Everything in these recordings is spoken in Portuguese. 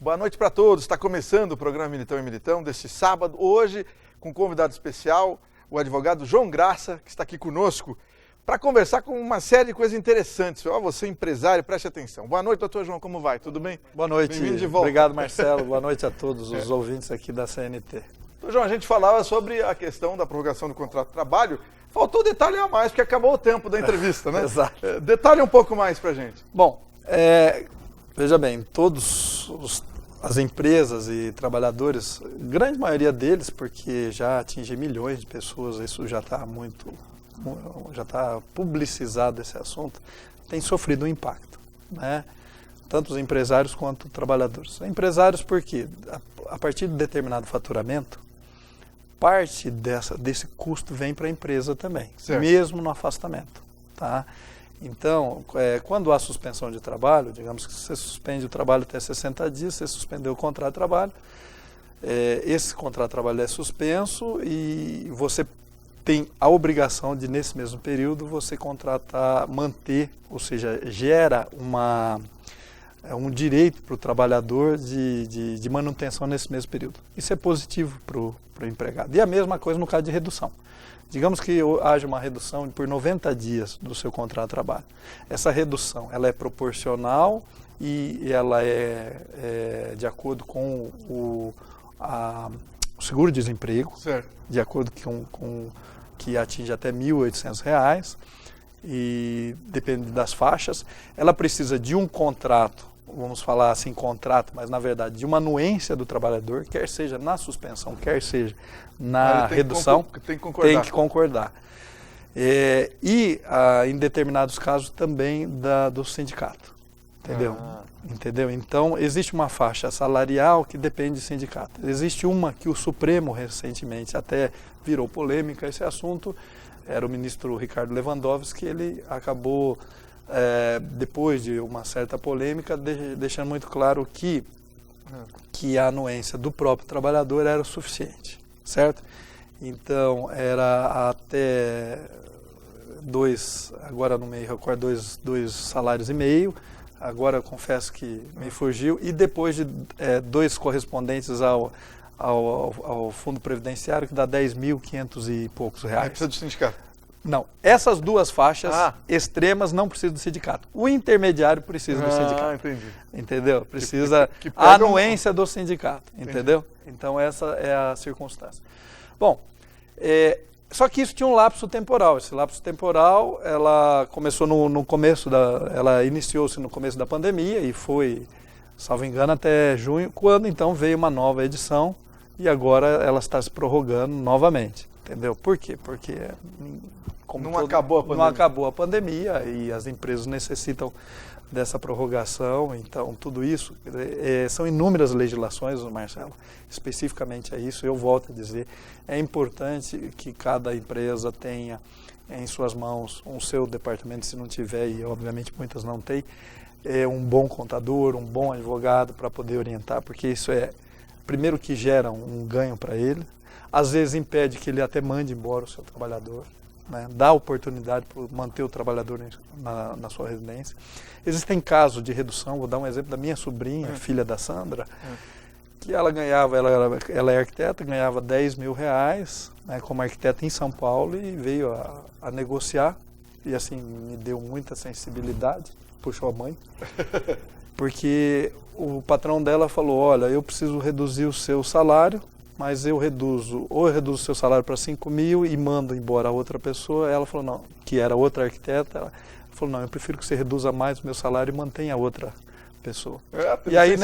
Boa noite para todos. Está começando o programa Militão e Militão deste sábado, hoje com um convidado especial, o advogado João Graça, que está aqui conosco para conversar com uma série de coisas interessantes. Você empresário, preste atenção. Boa noite, doutor João, como vai? Tudo bem? Boa noite. Bem-vindo de volta. Obrigado, Marcelo. Boa noite a todos os ouvintes aqui da CNT. Doutor João, a gente falava sobre a questão da prorrogação do contrato de trabalho. Faltou detalhar mais, porque acabou o tempo da entrevista, né? Exato. Detalhe um pouco mais para a gente. Bom, veja bem, as empresas e trabalhadores, grande maioria deles, porque já atinge milhões de pessoas, isso já está publicizado esse assunto, tem sofrido um impacto, né? Tanto os empresários quanto os trabalhadores. Empresários porque, a partir de determinado faturamento, parte desse custo vem para a empresa também, certo, mesmo no afastamento, tá? Então, quando há suspensão de trabalho, digamos que você suspende o trabalho até 60 dias, você suspendeu o contrato de trabalho, esse contrato de trabalho é suspenso e você tem a obrigação de, nesse mesmo período, você contratar, manter, ou seja, gera um direito para o trabalhador de manutenção nesse mesmo período. Isso é positivo para o empregado. E a mesma coisa no caso de redução. Digamos que haja uma redução por 90 dias do seu contrato de trabalho. Essa redução ela é proporcional e ela é de acordo com o seguro-desemprego, certo, de acordo com que atinge até R$ 1.800, e depende das faixas. Ela precisa de um contrato, vamos falar assim, contrato, mas na verdade de uma anuência do trabalhador, quer seja na suspensão, quer seja na redução, tem que concordar. Em determinados casos também do sindicato, entendeu? Entendeu? Então existe uma faixa salarial que depende do sindicato. Existe uma que o Supremo recentemente até virou polêmica esse assunto, era o ministro Ricardo Lewandowski, que ele acabou, depois de uma certa polêmica, deixando muito claro que a anuência do próprio trabalhador era o suficiente, certo? Então, era até agora não me recordo, dois salários e meio, agora eu confesso que me fugiu, e depois de 2 correspondentes ao Fundo Previdenciário, que dá 10.500 e poucos reais. Precisa do sindicato? Não, essas duas faixas extremas não precisam do sindicato. O intermediário precisa do sindicato. Entendi. Entendeu? Precisa a anuência do sindicato, entendeu? Então essa é a circunstância. Bom, só que isso tinha um lapso temporal. Esse lapso temporal, ela começou ela iniciou-se no começo da pandemia e foi, salvo engano, até junho, quando então veio uma nova edição e agora ela está se prorrogando novamente. Entendeu? Por quê? Porque não acabou a pandemia e as empresas necessitam dessa prorrogação. Então, tudo isso, são inúmeras legislações, Marcelo, especificamente a isso. Eu volto a dizer, é importante que cada empresa tenha em suas mãos o seu departamento, se não tiver, e obviamente muitas não têm, um bom contador, um bom advogado para poder orientar, porque isso primeiro que gera um ganho para ele, às vezes impede que ele até mande embora o seu trabalhador, né? Dá oportunidade para manter o trabalhar na sua residência. Existem casos de redução, vou dar um exemplo da minha sobrinha, filha da Sandra, que ela ganhava, ela é arquiteta, ganhava R$10.000, né, como arquiteta em São Paulo, e veio a negociar, e assim, me deu muita sensibilidade, puxou a mãe, porque o patrão dela falou, olha, eu preciso reduzir o seu salário, mas eu reduzo o seu salário para 5.000 e mando embora a outra pessoa. Ela falou, não, que era outra arquiteta, ela falou, não, eu prefiro que você reduza mais o meu salário e mantenha a outra pessoa. E aí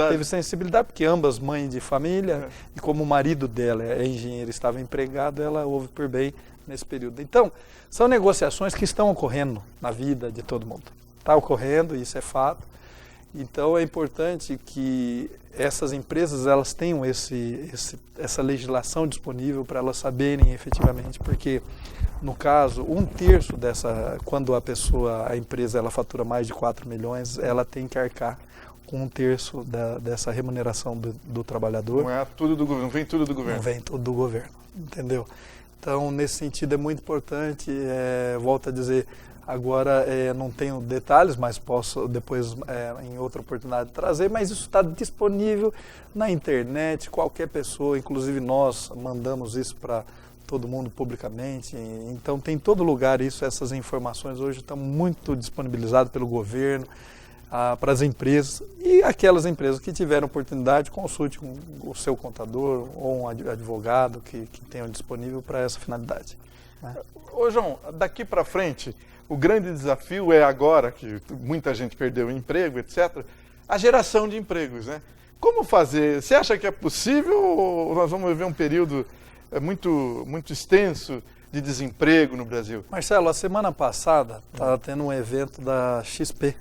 teve sensibilidade, porque ambas mães de família, e como o marido dela é engenheiro, estava empregado, ela ouve por bem nesse período. Então, são negociações que estão ocorrendo na vida de todo mundo. Está ocorrendo, isso é fato. Então é importante que essas empresas elas tenham essa legislação disponível para elas saberem efetivamente, porque no caso, 1/3 quando a empresa ela fatura mais de 4 milhões, ela tem que arcar com 1/3 dessa remuneração do trabalhador. Não é tudo do governo, não vem tudo do governo. Não vem tudo do governo, entendeu? Então, nesse sentido é muito importante, volto a dizer, Agora, não tenho detalhes, mas posso depois, em outra oportunidade, trazer. Mas isso está disponível na internet, qualquer pessoa, inclusive nós mandamos isso para todo mundo publicamente. Então, tem em todo lugar isso, essas informações hoje estão muito disponibilizadas pelo governo, para as empresas. E aquelas empresas que tiveram oportunidade, consulte o seu contador ou um advogado que tenham disponível para essa finalidade. Né? Ô João, daqui para frente, o grande desafio é agora, que muita gente perdeu o emprego, etc., a geração de empregos, né? Como fazer? Você acha que é possível ou nós vamos viver um período muito extenso de desemprego no Brasil? Marcelo, a semana passada estava tendo um evento da XP,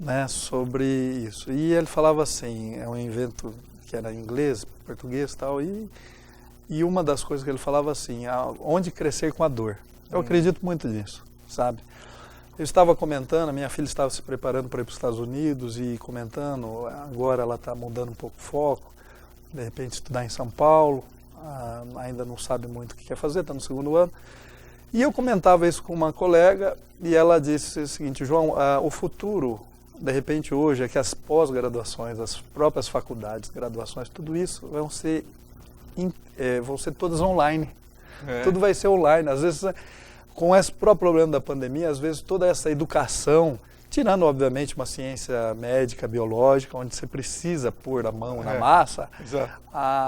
né, sobre isso. E ele falava assim, é um evento que era em inglês, português e tal, e uma das coisas que ele falava assim, onde crescer com a dor. Eu acredito muito nisso, sabe? Eu estava comentando, a minha filha estava se preparando para ir para os Estados Unidos e comentando, agora ela está mudando um pouco o foco, de repente estudar em São Paulo, ainda não sabe muito o que quer fazer, está no segundo ano. E eu comentava isso com uma colega e ela disse o seguinte, João, o futuro, de repente hoje, é que as pós-graduações, as próprias faculdades, graduações, tudo isso vão ser todas online. Tudo vai ser online. Às vezes, com esse próprio problema da pandemia, às vezes toda essa educação, tirando obviamente uma ciência médica, biológica, onde você precisa pôr a mão na massa,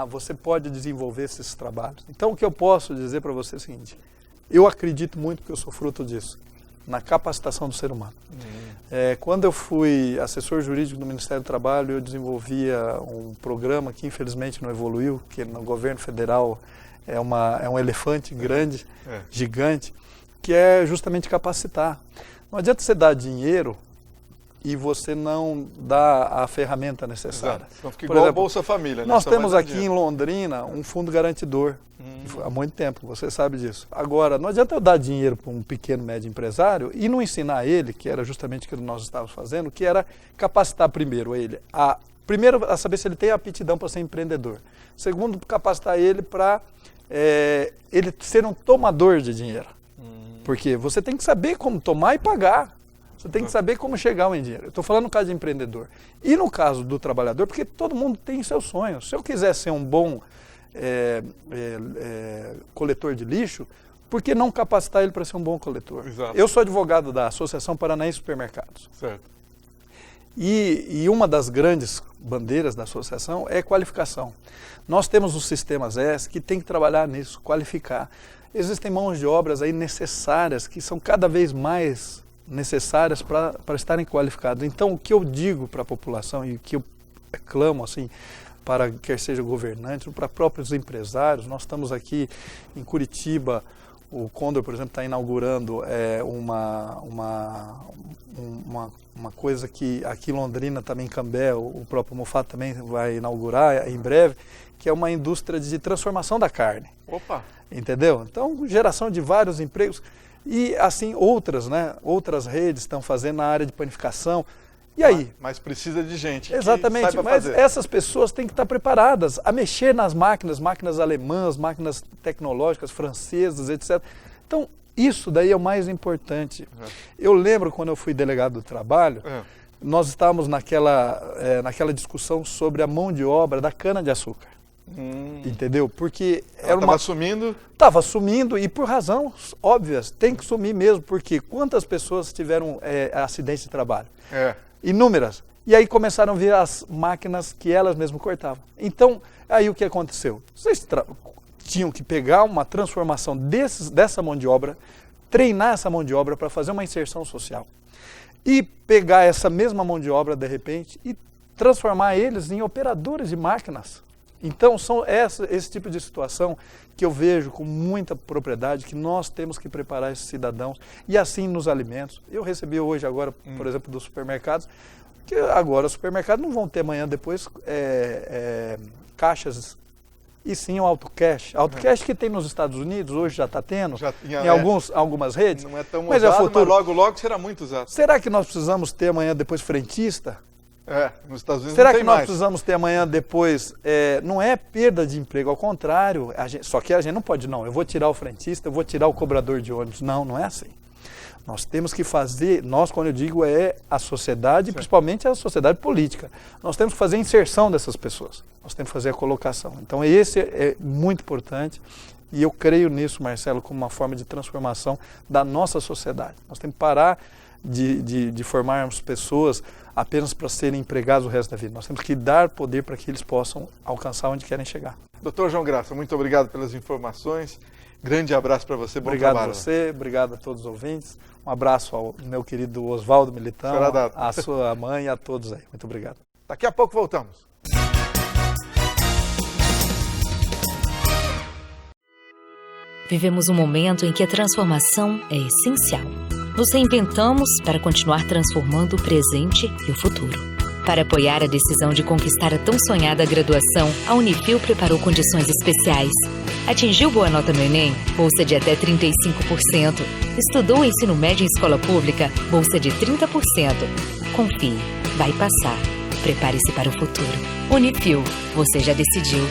você pode desenvolver esses trabalhos. Então o que eu posso dizer para você é o seguinte, eu acredito muito que eu sou fruto disso, na capacitação do ser humano. Quando eu fui assessor jurídico do Ministério do Trabalho, eu desenvolvia um programa que infelizmente não evoluiu, que no governo federal é um elefante grande, gigante, que é justamente capacitar. Não adianta você dar dinheiro e você não dá a ferramenta necessária. Então fica igual a Bolsa Família. Né? Nós temos aqui em Londrina um fundo garantidor, há muito tempo, você sabe disso. Agora, não adianta eu dar dinheiro para um pequeno, médio empresário e não ensinar ele, que era justamente o que nós estávamos fazendo, que era capacitar primeiro ele, primeiro a saber se ele tem aptidão para ser empreendedor. Segundo, capacitar ele para ele ser um tomador de dinheiro. Porque você tem que saber como tomar e pagar. Você tem que saber como chegar ao dinheiro. Eu estou falando no caso de empreendedor. E no caso do trabalhador, porque todo mundo tem seus sonhos. Se eu quiser ser um bom coletor de lixo, por que não capacitar ele para ser um bom coletor? Exato. Eu sou advogado da Associação Paranaense de Supermercados. Certo. E uma das grandes bandeiras da associação é qualificação. Nós temos os sistemas S que tem que trabalhar nisso, qualificar. Existem mãos de obras aí necessárias, que são cada vez mais necessárias para estarem qualificados. Então, o que eu digo para a população e o que eu clamo assim, para quer seja governante, para próprios empresários, nós estamos aqui em Curitiba, o Condor, por exemplo, está inaugurando uma coisa que aqui em Londrina, também em Cambé, o próprio Mufato também vai inaugurar em breve, que é uma indústria de transformação da carne. Opa! Entendeu? Então, geração de vários empregos. E assim, outras redes estão fazendo na área de panificação. E aí? Mas precisa de gente. Exatamente, que saiba mas fazer. Essas pessoas têm que estar preparadas a mexer nas máquinas alemãs, máquinas tecnológicas, francesas, etc. Então, isso daí é o mais importante. Eu lembro quando eu fui delegado do trabalho, nós estávamos naquela discussão sobre a mão de obra da cana-de-açúcar. Entendeu? Porque ela estava sumindo? Estava sumindo e por razões óbvias, tem que sumir mesmo, porque quantas pessoas tiveram acidentes de trabalho? Inúmeras. E aí começaram a vir as máquinas que elas mesmas cortavam. Então, aí o que aconteceu? Vocês tinham que pegar uma transformação dessa mão de obra, treinar essa mão de obra para fazer uma inserção social. E pegar essa mesma mão de obra, de repente, e transformar eles em operadores de máquinas. Então, são esse tipo de situação que eu vejo com muita propriedade, que nós temos que preparar esses cidadãos, e assim nos alimentos. Eu recebi hoje, agora, por exemplo, dos supermercados, que agora os supermercados não vão ter amanhã, depois, caixas, e sim o AutoCash. AutoCash que tem nos Estados Unidos, hoje já está tendo, em algumas redes. Não é tão mas usado, futuro. Mas logo será muito usado. Será que nós precisamos ter amanhã, depois, frentista? Nos Estados Unidos Será não tem que nós mais. precisamos ter amanhã depois, não é perda de emprego, ao contrário, só que a gente não pode, não, eu vou tirar o frentista, eu vou tirar o cobrador de ônibus, não é assim. Nós temos que fazer, quando eu digo é a sociedade, principalmente a sociedade política, nós temos que fazer a inserção dessas pessoas, nós temos que fazer a colocação. Então esse é muito importante e eu creio nisso, Marcelo, como uma forma de transformação da nossa sociedade. Nós temos que parar de formarmos pessoas apenas para serem empregados o resto da vida. Nós temos que dar poder para que eles possam alcançar onde querem chegar. Doutor João Graça, muito obrigado pelas informações. Grande abraço para você, bom obrigado trabalho. Obrigado a você, obrigado a todos os ouvintes. Um abraço ao meu querido Oswaldo Militão, à sua mãe e a todos aí. Muito obrigado. Daqui a pouco voltamos. Vivemos um momento em que a transformação é essencial. Nos reinventamos para continuar transformando o presente e o futuro. Para apoiar a decisão de conquistar a tão sonhada graduação, a Unifil preparou condições especiais. Atingiu boa nota no Enem? Bolsa de até 35%. Estudou ensino médio em escola pública? Bolsa de 30%. Confie, vai passar. Prepare-se para o futuro. Unifil, você já decidiu.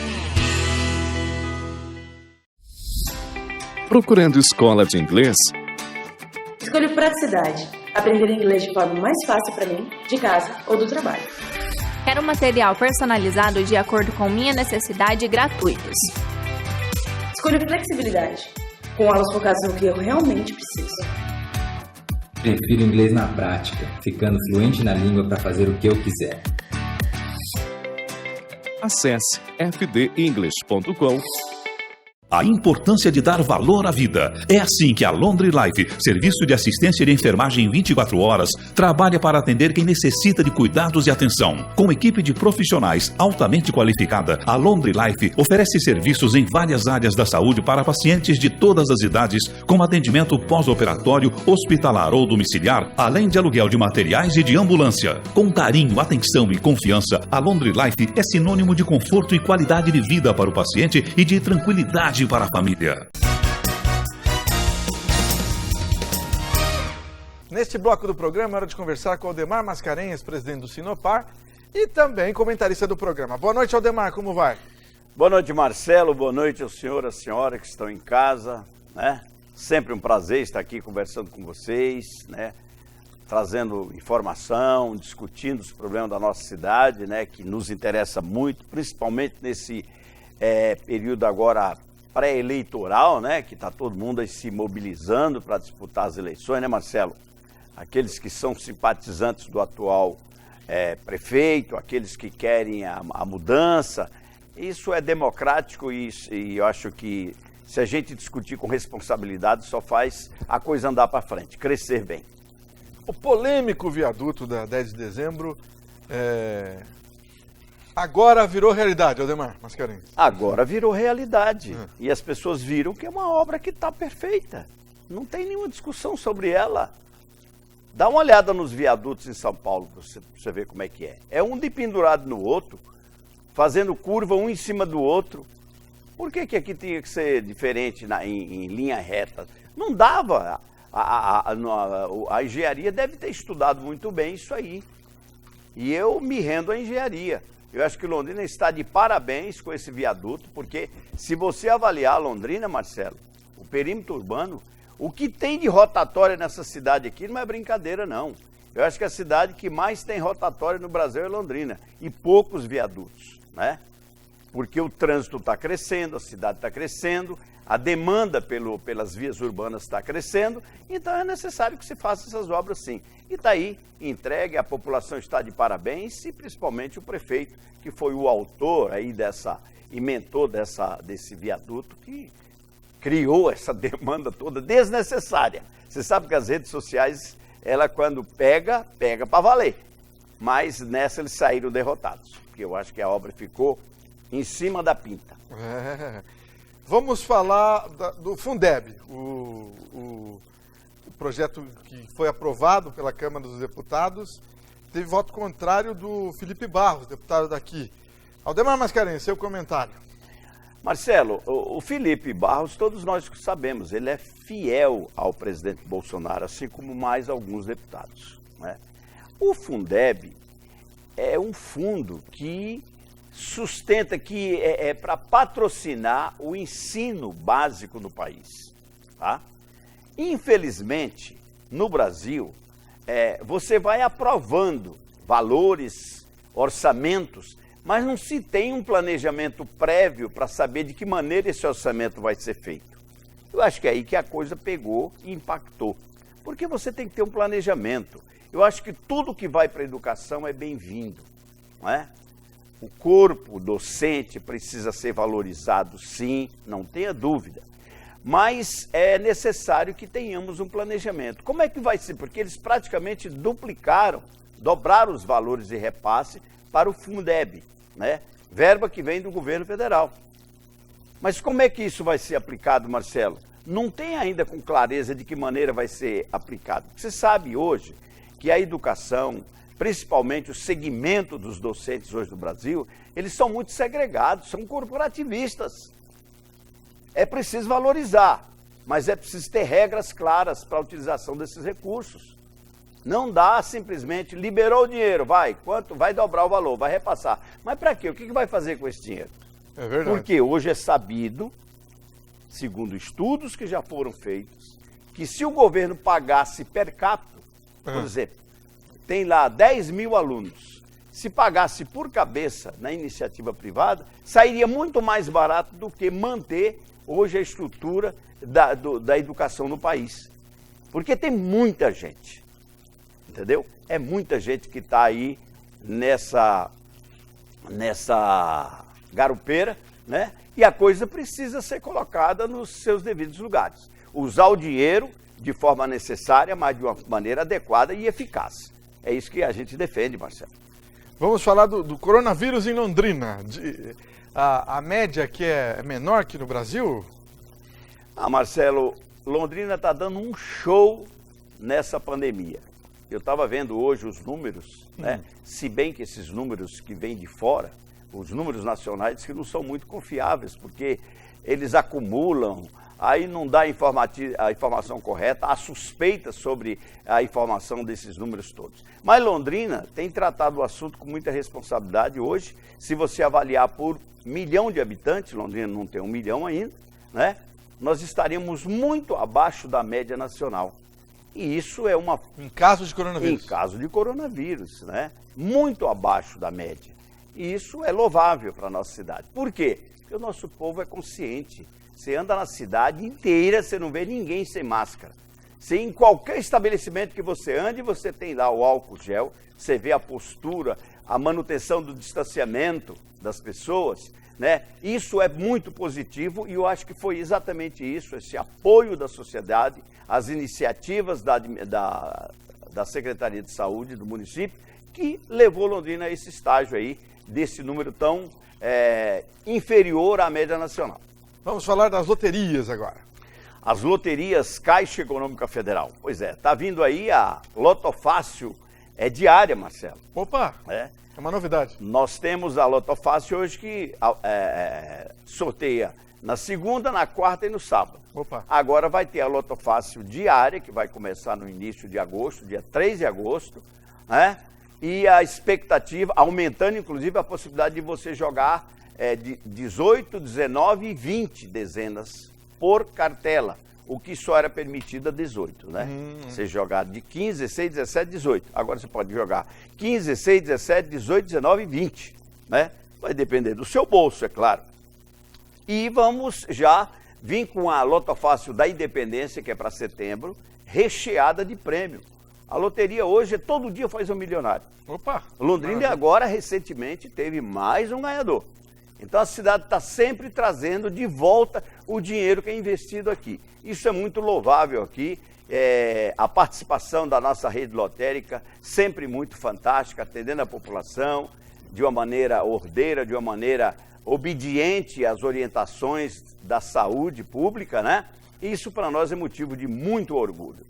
Procurando escola de inglês? Escolho praticidade. Aprender inglês de forma mais fácil para mim, de casa ou do trabalho. Quero material personalizado de acordo com minha necessidade e gratuitos. Escolho flexibilidade, com aulas focadas no que eu realmente preciso. Prefiro inglês na prática, ficando fluente na língua para fazer o que eu quiser. Acesse fdenglish.com. A importância de dar valor à vida. É assim que a Laundry Life, serviço de assistência de enfermagem 24 horas, trabalha para atender quem necessita de cuidados e atenção. Com equipe de profissionais altamente qualificada, a Laundry Life oferece serviços em várias áreas da saúde para pacientes de todas as idades, com atendimento pós-operatório, hospitalar ou domiciliar, além de aluguel de materiais e de ambulância. Com carinho, atenção e confiança, a Laundry Life é sinônimo de conforto e qualidade de vida para o paciente e de tranquilidade para a família. Neste bloco do programa, é hora de conversar com Aldemar Mascarenhas, presidente do Sinopar e também comentarista do programa. Boa noite, Aldemar, como vai? Boa noite, Marcelo, boa noite ao senhor, à senhora que estão em casa, né? Sempre um prazer estar aqui conversando com vocês, né? Trazendo informação, discutindo os problemas da nossa cidade, né? Que nos interessa muito, principalmente nesse período agora pré-eleitoral, né, que está todo mundo aí se mobilizando para disputar as eleições, né, Marcelo? Aqueles que são simpatizantes do atual prefeito, aqueles que querem a mudança, isso é democrático e eu acho que se a gente discutir com responsabilidade só faz a coisa andar para frente, crescer bem. O polêmico viaduto da 10 de dezembro agora virou realidade, Aldemar Mascarenhas. Agora virou realidade. E as pessoas viram que é uma obra que está perfeita. Não tem nenhuma discussão sobre ela. Dá uma olhada nos viadutos em São Paulo para você ver como é que é. É um de pendurado no outro, fazendo curva um em cima do outro. Por que aqui tinha que ser diferente em linha reta? Não dava. A engenharia deve ter estudado muito bem isso aí. E eu me rendo à engenharia. Eu acho que Londrina está de parabéns com esse viaduto, porque se você avaliar Londrina, Marcelo, o perímetro urbano, o que tem de rotatória nessa cidade aqui não é brincadeira, não. Eu acho que a cidade que mais tem rotatória no Brasil é Londrina, e poucos viadutos, né? Porque o trânsito está crescendo, a cidade está crescendo, a demanda pelas vias urbanas está crescendo, então é necessário que se faça essas obras sim. E está aí, entregue, a população está de parabéns e principalmente o prefeito, que foi o autor aí e mentor desse viaduto, que criou essa demanda toda desnecessária. Você sabe que as redes sociais, ela quando pega para valer, mas nessa eles saíram derrotados, porque eu acho que a obra ficou em cima da pinta. Vamos falar do Fundeb, o projeto que foi aprovado pela Câmara dos Deputados, teve voto contrário do Felipe Barros, deputado daqui. Aldemar Mascarenhas, seu comentário. Marcelo, o Felipe Barros, todos nós sabemos, ele é fiel ao presidente Bolsonaro, assim como mais alguns deputados, né? O Fundeb é um fundo que sustenta, que é para patrocinar o ensino básico no país, tá? Infelizmente, no Brasil, você vai aprovando valores, orçamentos, mas não se tem um planejamento prévio para saber de que maneira esse orçamento vai ser feito. Eu acho que é aí que a coisa pegou e impactou. Porque você tem que ter um planejamento. Eu acho que tudo que vai para a educação é bem-vindo, não é? O corpo docente precisa ser valorizado, sim, não tenha dúvida. Mas é necessário que tenhamos um planejamento. Como é que vai ser? Porque eles praticamente dobraram os valores de repasse para o Fundeb, né? Verba que vem do governo federal. Mas como é que isso vai ser aplicado, Marcelo? Não tem ainda com clareza de que maneira vai ser aplicado. Você sabe hoje que a educação, principalmente o segmento dos docentes hoje no Brasil, eles são muito segregados, são corporativistas. É preciso valorizar, mas é preciso ter regras claras para a utilização desses recursos. Não dá simplesmente, liberou o dinheiro, quanto vai dobrar o valor, vai repassar. Mas para quê? O que vai fazer com esse dinheiro? É verdade. Porque hoje é sabido, segundo estudos que já foram feitos, que se o governo pagasse per capita, por exemplo, tem lá 10 mil alunos, se pagasse por cabeça na iniciativa privada, sairia muito mais barato do que manter hoje a estrutura da educação no país. Porque tem muita gente, entendeu? É muita gente que está aí nessa garupeira, né? E a coisa precisa ser colocada nos seus devidos lugares. Usar o dinheiro de forma necessária, mas de uma maneira adequada e eficaz. É isso que a gente defende, Marcelo. Vamos falar do coronavírus em Londrina. A média aqui é menor que no Brasil? Marcelo, Londrina está dando um show nessa pandemia. Eu estava vendo hoje os números, né? Se bem que esses números que vêm de fora, os números nacionais, que não são muito confiáveis, porque eles acumulam, aí não dá a informação correta, há suspeitas sobre a informação desses números todos. Mas Londrina tem tratado o assunto com muita responsabilidade hoje. Se você avaliar por 1 milhão de habitantes, Londrina não tem 1 milhão ainda, né? Nós estaríamos muito abaixo da média nacional. E isso é uma... Em caso de coronavírus. Em caso de coronavírus, né? Muito abaixo da média. E isso é louvável para a nossa cidade. Por quê? Porque o nosso povo é consciente. Você anda na cidade inteira, você não vê ninguém sem máscara. Se em qualquer estabelecimento que você ande, você tem lá o álcool gel, você vê a postura, a manutenção do distanciamento das pessoas, né? Isso é muito positivo e eu acho que foi exatamente isso, esse apoio da sociedade, as iniciativas da Secretaria de Saúde do município, que levou Londrina a esse estágio aí, desse número tão inferior à média nacional. Vamos falar das loterias agora. As loterias Caixa Econômica Federal. Pois é, tá vindo aí a Loto Fácil diária, Marcelo. Opa, é uma novidade. Nós temos a Loto Fácil hoje que sorteia na segunda, na quarta e no sábado. Opa. Agora vai ter a Loto Fácil diária, que vai começar no início de agosto, dia 3 de agosto, né? E a expectativa, aumentando inclusive a possibilidade de você jogar de 18, 19 e 20 dezenas por cartela, o que só era permitido a 18, né? Você jogar de 15, 16, 17, 18. Agora você pode jogar 15, 16, 17, 18, 19 e 20, né? Vai depender do seu bolso, é claro. E vamos já vir com a Loto Fácil da Independência, que é para setembro, recheada de prêmio. A loteria hoje, todo dia faz um milionário. Opa! Londrina agora, recentemente, teve mais um ganhador. Então a cidade está sempre trazendo de volta o dinheiro que é investido aqui. Isso é muito louvável aqui. A participação da nossa rede lotérica, sempre muito fantástica, atendendo a população de uma maneira ordeira, de uma maneira obediente às orientações da saúde pública, né? Isso para nós é motivo de muito orgulho.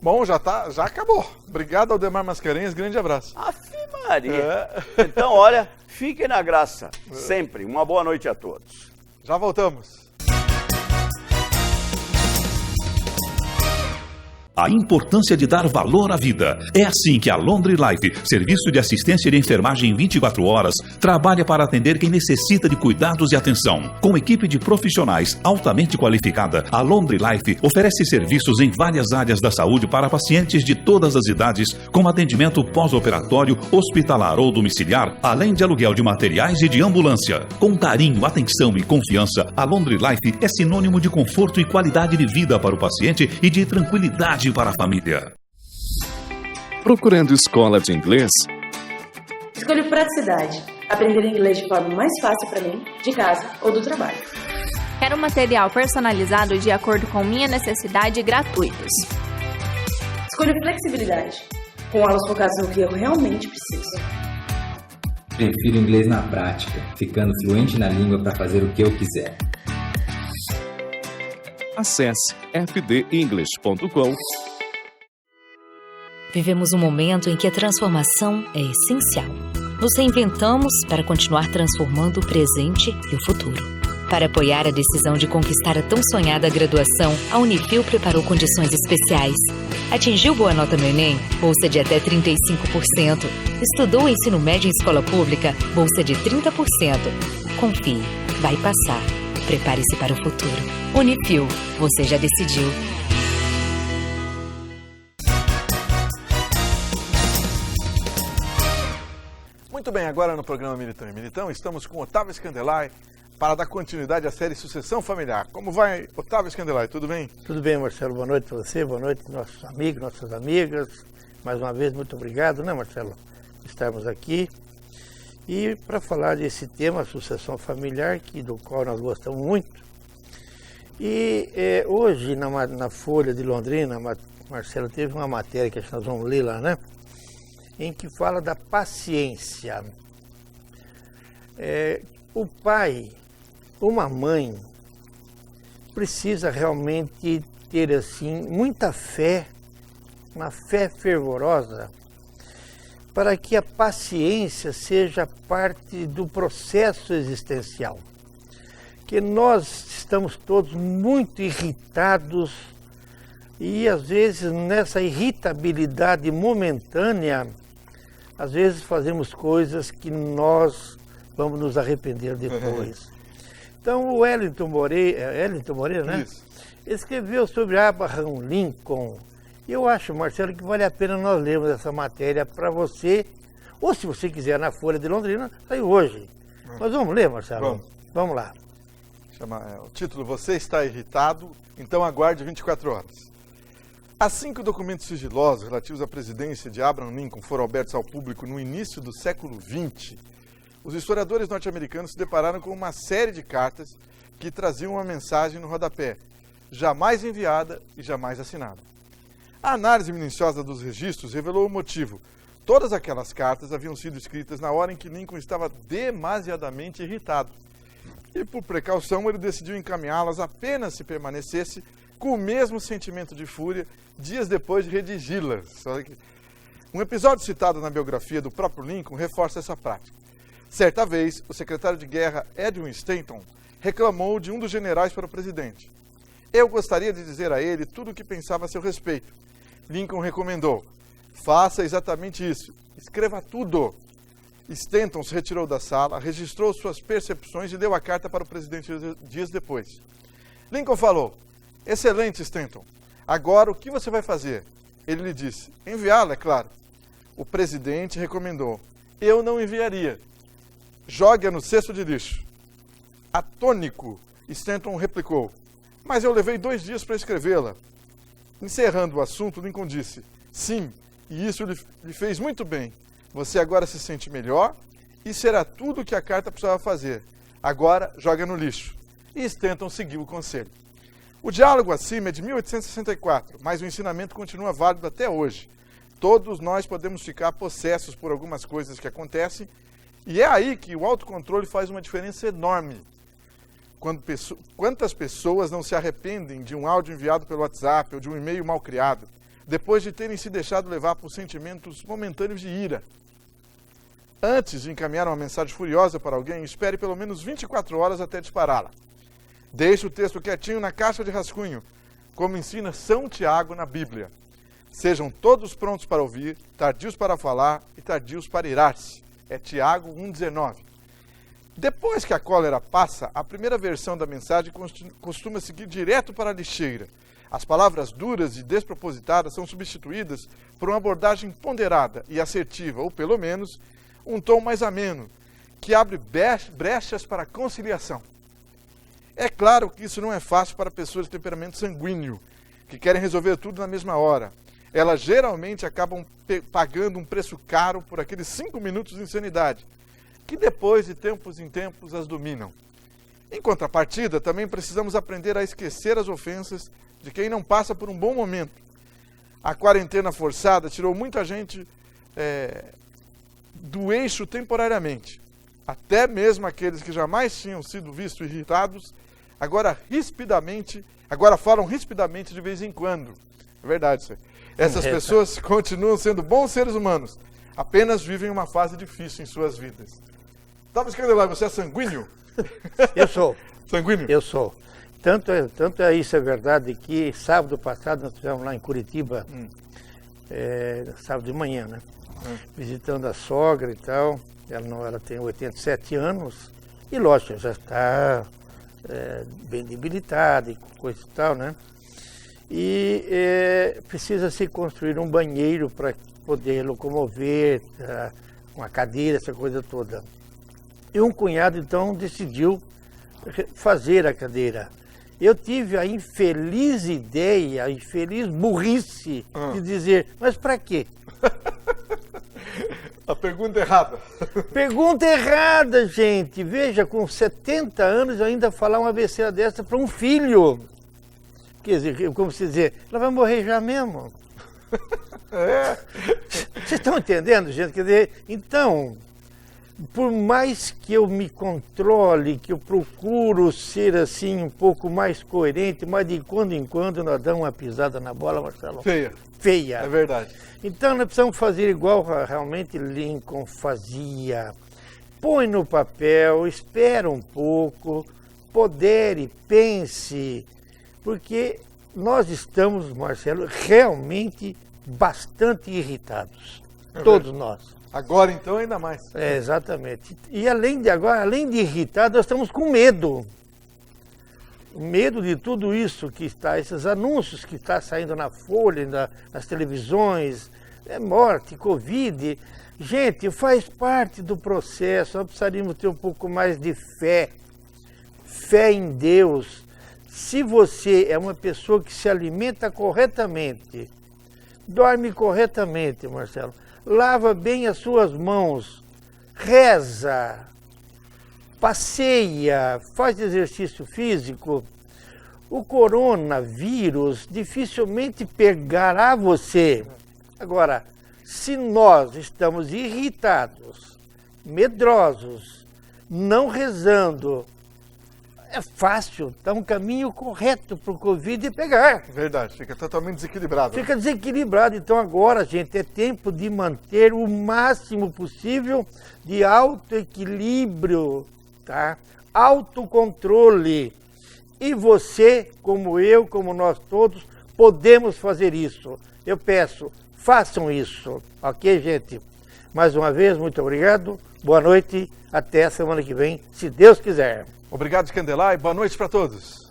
Bom, já acabou. Obrigado, Aldemar Mascarenhas, grande abraço. Aff, Maria. Então, olha, fiquem na graça, sempre. Uma boa noite a todos. Já voltamos. A importância de dar valor à vida. É assim que a Laundry Life, serviço de assistência de enfermagem 24 horas, trabalha para atender quem necessita de cuidados e atenção. Com equipe de profissionais altamente qualificada, a Laundry Life oferece serviços em várias áreas da saúde para pacientes de todas as idades, com atendimento pós-operatório, hospitalar ou domiciliar, além de aluguel de materiais e de ambulância. Com carinho, atenção e confiança, a Laundry Life é sinônimo de conforto e qualidade de vida para o paciente e de tranquilidade para a família. Procurando escola de inglês? Escolho praticidade. Aprender inglês de forma mais fácil para mim, de casa ou do trabalho. Quero material personalizado de acordo com minha necessidade e gratuitos. Escolho flexibilidade. Com aulas focadas no que eu realmente preciso. Prefiro inglês na prática, ficando fluente na língua para fazer o que eu quiser. Acesse fdenglish.com. Vivemos um momento em que a transformação é essencial. Nos reinventamos para continuar transformando o presente e o futuro. Para apoiar a decisão de conquistar a tão sonhada graduação, a Unifil preparou condições especiais. Atingiu boa nota no Enem? Bolsa de até 35%. Estudou ensino médio em escola pública? Bolsa de 30%. Confie, vai passar. Prepare-se para o futuro. Unifil, você já decidiu. Muito bem, agora no programa Militão e Militão, estamos com Otávio Scandelai para dar continuidade à série Sucessão Familiar. Como vai, Otávio Scandelai? Tudo bem? Tudo bem, Marcelo. Boa noite para você, boa noite nossos amigos, nossas amigas. Mais uma vez, muito obrigado, né, Marcelo, por estarmos aqui. E para falar desse tema, sucessão familiar, do qual nós gostamos muito. E hoje, na Folha de Londrina, Marcelo, teve uma matéria que nós vamos ler lá, né? Em que fala da paciência. O pai, uma mãe, precisa realmente ter, assim, muita fé, uma fé fervorosa, para que a paciência seja parte do processo existencial. Que nós estamos todos muito irritados e, às vezes, nessa irritabilidade momentânea, às vezes fazemos coisas que nós vamos nos arrepender depois. Então, o Wellington Moreira, né? Isso. Escreveu sobre Abraham Lincoln. Eu acho, Marcelo, que vale a pena nós lermos essa matéria para você, ou se você quiser, na Folha de Londrina, saiu hoje. Mas vamos ler, Marcelo? Vamos lá. O título, Você está irritado? Então aguarde 24 horas. Assim que os documentos sigilosos relativos à presidência de Abraham Lincoln foram abertos ao público no início do século XX, os historiadores norte-americanos se depararam com uma série de cartas que traziam uma mensagem no rodapé, jamais enviada e jamais assinada. A análise minuciosa dos registros revelou o motivo. Todas aquelas cartas haviam sido escritas na hora em que Lincoln estava demasiadamente irritado. E, por precaução, ele decidiu encaminhá-las apenas se permanecesse com o mesmo sentimento de fúria dias depois de redigi-las. Um episódio citado na biografia do próprio Lincoln reforça essa prática. Certa vez, o secretário de guerra Edwin Stanton reclamou de um dos generais para o presidente. Eu gostaria de dizer a ele tudo o que pensava a seu respeito. Lincoln recomendou, faça exatamente isso, escreva tudo. Stanton se retirou da sala, registrou suas percepções e deu a carta para o presidente dias depois. Lincoln falou, excelente, Stanton, agora o que você vai fazer? Ele lhe disse, enviá-la, é claro. O presidente recomendou, eu não enviaria, jogue-a no cesto de lixo. Atônico, Stanton replicou, mas eu levei 2 dias para escrevê-la. Encerrando o assunto, Lincoln disse, sim, e isso lhe fez muito bem. Você agora se sente melhor e será tudo o que a carta precisava fazer. Agora, joga no lixo. E Stanton seguiu o conselho. O diálogo acima é de 1864, mas o ensinamento continua válido até hoje. Todos nós podemos ficar possessos por algumas coisas que acontecem e é aí que o autocontrole faz uma diferença enorme. Quantas pessoas não se arrependem de um áudio enviado pelo WhatsApp ou de um e-mail mal criado, depois de terem se deixado levar por sentimentos momentâneos de ira? Antes de encaminhar uma mensagem furiosa para alguém, espere pelo menos 24 horas até dispará-la. Deixe o texto quietinho na caixa de rascunho, como ensina São Tiago na Bíblia. Sejam todos prontos para ouvir, tardios para falar e tardios para irar-se. É Tiago 1,19. Depois que a cólera passa, a primeira versão da mensagem costuma seguir direto para a lixeira. As palavras duras e despropositadas são substituídas por uma abordagem ponderada e assertiva, ou pelo menos um tom mais ameno, que abre brechas para a conciliação. É claro que isso não é fácil para pessoas de temperamento sanguíneo, que querem resolver tudo na mesma hora. Elas geralmente acabam pagando um preço caro por aqueles 5 minutos de insanidade, que depois, de tempos em tempos, as dominam. Em contrapartida, também precisamos aprender a esquecer as ofensas de quem não passa por um bom momento. A quarentena forçada tirou muita gente do eixo temporariamente. Até mesmo aqueles que jamais tinham sido vistos irritados, agora falam rispidamente de vez em quando. É verdade isso aí. Essas pessoas continuam sendo bons seres humanos, apenas vivem uma fase difícil em suas vidas. Estava Candelário, você é sanguíneo? Eu sou. Sanguíneo? Eu sou. Tanto é isso, é verdade, que sábado passado nós estivemos lá em Curitiba, sábado de manhã, né? Visitando a sogra e tal. Ela tem 87 anos e, lógico, já está bem debilitada e coisa e tal, né? E precisa se construir um banheiro para poder locomover, uma cadeira, essa coisa toda. E um cunhado, então, decidiu fazer a cadeira. Eu tive a infeliz ideia, a infeliz burrice de dizer, mas para quê? A pergunta errada. Pergunta errada, gente. Veja, com 70 anos ainda falar uma besteira dessa para um filho. Quer dizer, como se dizer, ela vai morrer já mesmo. Vocês estão entendendo, gente? Quer dizer, então, por mais que eu me controle, que eu procuro ser assim um pouco mais coerente, mas de quando em quando nós damos uma pisada na bola, Marcelo. Feia. É verdade. Então nós precisamos fazer igual realmente Lincoln fazia. Põe no papel, espera um pouco, pondere, pense, porque nós estamos, Marcelo, realmente bastante irritados. Todos nós. Agora então ainda mais. Exatamente. E além de irritados, nós estamos com medo. Medo de tudo isso que está, esses anúncios que está saindo na Folha, nas televisões, morte, Covid. Gente, faz parte do processo, nós precisaríamos ter um pouco mais de fé em Deus. Se você é uma pessoa que se alimenta corretamente, dorme corretamente, Marcelo, lava bem as suas mãos, reza, passeia, faz exercício físico, o coronavírus dificilmente pegará você. Agora, se nós estamos irritados, medrosos, não rezando, é fácil, dá um caminho correto para o Covid pegar. Verdade, fica totalmente desequilibrado. Fica desequilibrado. Então agora, gente, é tempo de manter o máximo possível de autoequilíbrio, tá? Autocontrole. E você, como eu, como nós todos, podemos fazer isso. Eu peço, façam isso. Ok, gente? Mais uma vez, muito obrigado. Boa noite. Até a semana que vem, se Deus quiser. Obrigado, Candelário. Boa noite para todos.